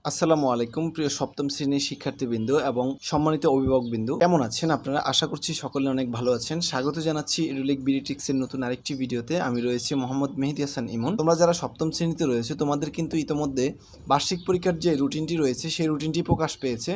আসসালামু আলাইকুম প্রিয় সপ্তম শ্রেণীর শিক্ষার্থীবৃন্দ এবং সম্মানিত অভিভাবকবৃন্দ, কেমন আছেন আপনারা? আশা করছি সকলে অনেক ভালো আছেন। স্বাগত জানাচ্ছি এডুলিক বিডিটিক্সের নতুন আরেকটি ভিডিওতে। আমি রয়েছি মোহাম্মদ মেহেদী হাসান ইমন। তোমরা যারা সপ্তম শ্রেণীতে রয়েছে তোমাদের কিন্তু ইতোমধ্যে বার্ষিক পরীক্ষার যে রুটিনটি রয়েছে সেই রুটিনটি প্রকাশ পেয়েছে।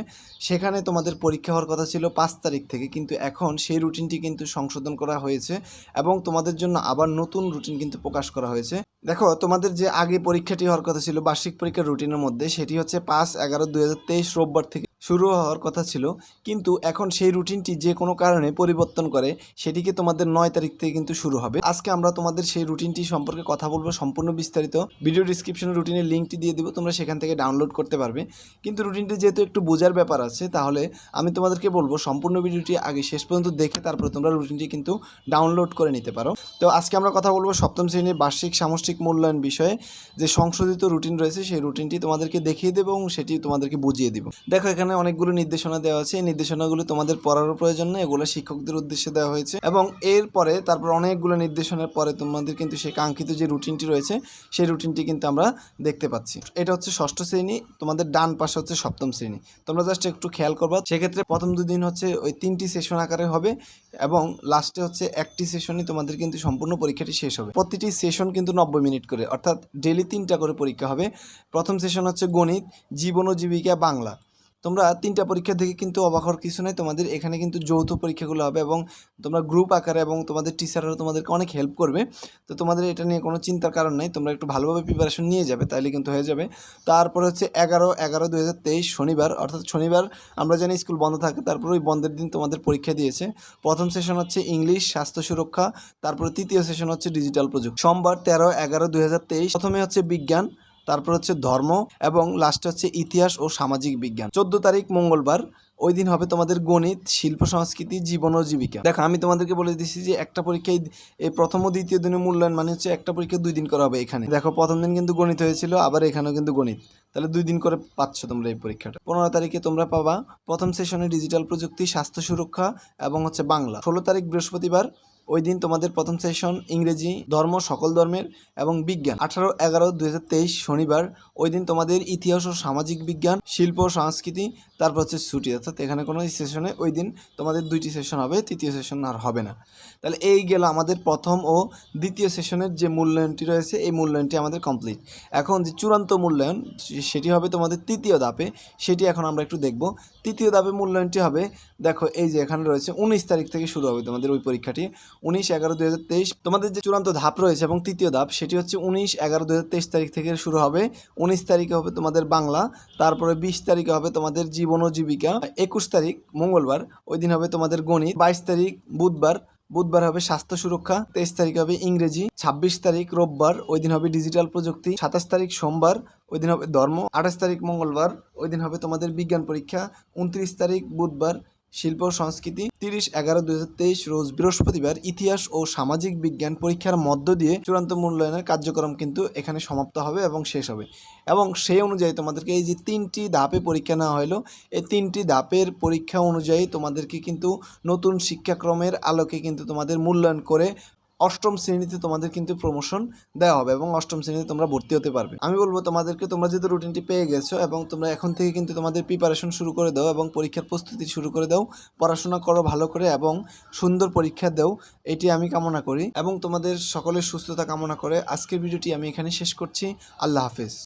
সেখানে তোমাদের পরীক্ষা হওয়ার কথা ছিল 5 তারিখ থেকে, কিন্তু এখন সেই রুটিনটি কিন্তু সংশোধন করা হয়েছে এবং তোমাদের জন্য আবার নতুন রুটিন কিন্তু প্রকাশ করা হয়েছে। দেখো, তোমাদের যে আগে পরীক্ষাটি হওয়ার কথা ছিল বার্ষিক পরীক্ষার রুটিনের মধ্যে, সেটি হচ্ছে 5/11/2023 রোববার থেকে শুরু হওয়ার কথা ছিল, কিন্তু এখন সেই রুটিনটি যে কোনো কারণে পরিবর্তন করে সেটিকে তোমাদের 9 তারিখ থেকে কিন্তু শুরু হবে। আজকে আমরা তোমাদের সেই রুটিনটি সম্পর্কে কথা বলবো সম্পূর্ণ বিস্তারিত। ভিডিও ডিসক্রিপশনে রুটিনের লিঙ্কটি দিয়ে দেবো, তোমরা সেখান থেকে ডাউনলোড করতে পারবে। কিন্তু রুটিনটি যেহেতু একটু বোঝার ব্যাপার আছে, তাহলে আমি তোমাদেরকে বলবো সম্পূর্ণ ভিডিওটি আগে শেষ পর্যন্ত দেখে তারপরে তোমরা রুটিনটি কিন্তু ডাউনলোড করে নিতে পারো। তো আজকে আমরা কথা বলবো সপ্তম শ্রেণীর বার্ষিক সামষ্টিক মূল্যায়ন বিষয়ে যে সংশোধিত রুটিন রয়েছে সেই রুটিনটি তোমাদেরকে দেখিয়ে দেবো এবং সেটি তোমাদেরকে বুঝিয়ে দিব। দেখো, এখানে অনেকগুলো নির্দেশনা দেওয়া আছে। এই নির্দেশনাগুলো তোমাদের পড়ারও প্রয়োজন নেই, এগুলো শিক্ষকদের উদ্দেশ্যে দেওয়া হয়েছে এবং এরপরে তারপর অনেকগুলো নির্দেশনার পরে তোমাদের কিন্তু সেই কাঙ্ক্ষিত যে রুটিনটি রয়েছে সেই রুটিনটি কিন্তু আমরা দেখতে পাচ্ছি। এটা হচ্ছে ষষ্ঠ শ্রেণী, তোমাদের ডান পাশে হচ্ছে সপ্তম শ্রেণী। তোমরা জাস্ট একটু খেয়াল করবা, সেক্ষেত্রে প্রথম 2 দিন হচ্ছে ওই 3টি সেশন আকারে হবে এবং লাস্টে হচ্ছে একটি সেশনই তোমাদের কিন্তু সম্পূর্ণ পরীক্ষাটি শেষ হবে। প্রতিটি সেশন কিন্তু 90 মিনিট করে, অর্থাৎ ডেলি 3টা করে পরীক্ষা হবে। প্রথম সেশন হচ্ছে গণিত, জীবন ও জীবিকা, বাংলা। তোমরা 3টা পরীক্ষা থেকে কিন্তু অবাক হওয়ার কিছু নেই, তোমাদের এখানে কিন্তু যৌথ পরীক্ষাগুলো হবে এবং তোমরা গ্রুপ আকারে এবং তোমাদের টিচাররা তোমাদেরকে অনেক হেল্প করবে। তো তোমাদের এটা নিয়ে কোনো চিন্তার কারণ নেই, তোমরা একটু ভালোভাবে প্রিপারেশন নিয়ে যাবে, তাইলে কিন্তু হয়ে যাবে। তারপরে হচ্ছে 11/11/2023 শনিবার, অর্থাৎ শনিবার আমরা জানি স্কুল বন্ধ থাকে, তারপরে ওই বন্ধের দিন তোমাদের পরীক্ষা দিয়েছে। প্রথম সেশন হচ্ছে ইংলিশ, স্বাস্থ্য সুরক্ষা, তারপরে তৃতীয় সেশন হচ্ছে ডিজিটাল প্রযুক্তি। সোমবার 13/11/2023 প্রথমে হচ্ছে বিজ্ঞান, তারপর হচ্ছে ধর্ম এবং লাস্টে হচ্ছে ইতিহাস ও সামাজিক বিজ্ঞান। 14 তারিখ মঙ্গলবার, ওই দিন হবে তোমাদের গণিত, শিল্প সংস্কৃতি, জীবন ও জীবিকা। দেখো, আমি তোমাদেরকে বলে দিচ্ছি যে একটা পরীক্ষায় এই প্রথম ও দ্বিতীয় দিনে মূল্যায়ন মানে হচ্ছে একটা পরীক্ষা 2 দিন করা হবে। এখানে দেখো, প্রথম দিন কিন্তু গণিত হয়েছিল, আবার এখানেও কিন্তু গণিত, তাহলে 2 দিন করে পাচ্ছ তোমরা এই পরীক্ষাটা। 15 তারিখে তোমরা পাবা প্রথম সেশনে ডিজিটাল প্রযুক্তি, স্বাস্থ্য সুরক্ষা এবং হচ্ছে বাংলা। 16 তারিখ বৃহস্পতিবার, ওই দিন তোমাদের প্রথম সেশন ইংরেজি, ধর্ম, সকল ধর্মের এবং বিজ্ঞান। 18/11/2023 শনিবার, ওই দিন তোমাদের ইতিহাস ও সামাজিক বিজ্ঞান, শিল্প ও সংস্কৃতি, তারপর হচ্ছে ছুটি, অর্থাৎ এখানে কোনো সেশনে ওই দিন তোমাদের 2টি সেশন হবে, তৃতীয় সেশন আর হবে না। তাহলে এই গেল আমাদের প্রথম ও দ্বিতীয় সেশনের যে মূল্যায়নটি রয়েছে, এই মূল্যায়নটি আমাদের কমপ্লিট। এখন যে চূড়ান্ত মূল্যায়ন সেটি হবে তোমাদের তৃতীয় ধাপে, সেটি এখন আমরা একটু দেখব। তৃতীয় ধাপে মূল্যায়নটি হবে, দেখো এই যে এখানে রয়েছে 19 তারিখ থেকে শুরু হবে তোমাদের ওই পরীক্ষাটি। 19/11/2023 তোমাদের যে চূড়ান্ত ধাপ রয়েছে এবং তৃতীয় ধাপ সেটি হচ্ছে 19/11/2023 তারিখ থেকে শুরু হবে। 19 তারিখে হবে তোমাদের বাংলা, তারপরে 20 তারিখে হবে তোমাদের জীবন ও জীবিকা, 21 তারিখ মঙ্গলবার, ওই দিন হবে তোমাদের গণিত, 22 তারিখ বুধবার হবে স্বাস্থ্য সুরক্ষা, 23 তারিখ হবে ইংরেজি, 26 তারিখ রোববার, ওই দিন হবে ডিজিটাল প্রযুক্তি, 27 তারিখ সোমবার, ওই দিন হবে ধর্ম, 28 তারিখ মঙ্গলবার, ওই দিন হবে তোমাদের বিজ্ঞান পরীক্ষা, 29 তারিখ বুধবার শিল্প ও সংস্কৃতি, 30/11/2023 রোজ বৃহস্পতিবার ইতিহাস ও সামাজিক বিজ্ঞান পরীক্ষার মধ্য দিয়ে চূড়ান্ত মূল্যায়নের কার্যক্রম কিন্তু এখানে সমাপ্ত হবে এবং শেষ হবে। এবং সেই অনুযায়ী তোমাদেরকে এই যে 3টি ধাপে পরীক্ষা নেওয়া হলো, এই 3টি ধাপের পরীক্ষা অনুযায়ী তোমাদেরকে কিন্তু নতুন শিক্ষাক্রমের আলোকে কিন্তু তোমাদের মূল্যায়ন করে অষ্টম শ্রেণীতে তোমাদের কিন্তু প্রমোশন দেওয়া হবে এবং অষ্টম শ্রেণীতে তোমরা ভর্তি হতে পারবে। আমি বলবো তোমাদেরকে, তোমরা যেহেতু রুটিনটি পেয়ে গেছো এবং তোমরা এখন থেকে কিন্তু তোমাদের প্রিপারেশন শুরু করে দাও এবং পরীক্ষার প্রস্তুতি শুরু করে দাও, পড়াশোনা করো ভালো করে এবং সুন্দর পরীক্ষা দাও, এটি আমি কামনা করি এবং তোমাদের সকলের সুস্থতা কামনা করে আজকের ভিডিওটি আমি এখানে শেষ করছি। আল্লাহ হাফেজ।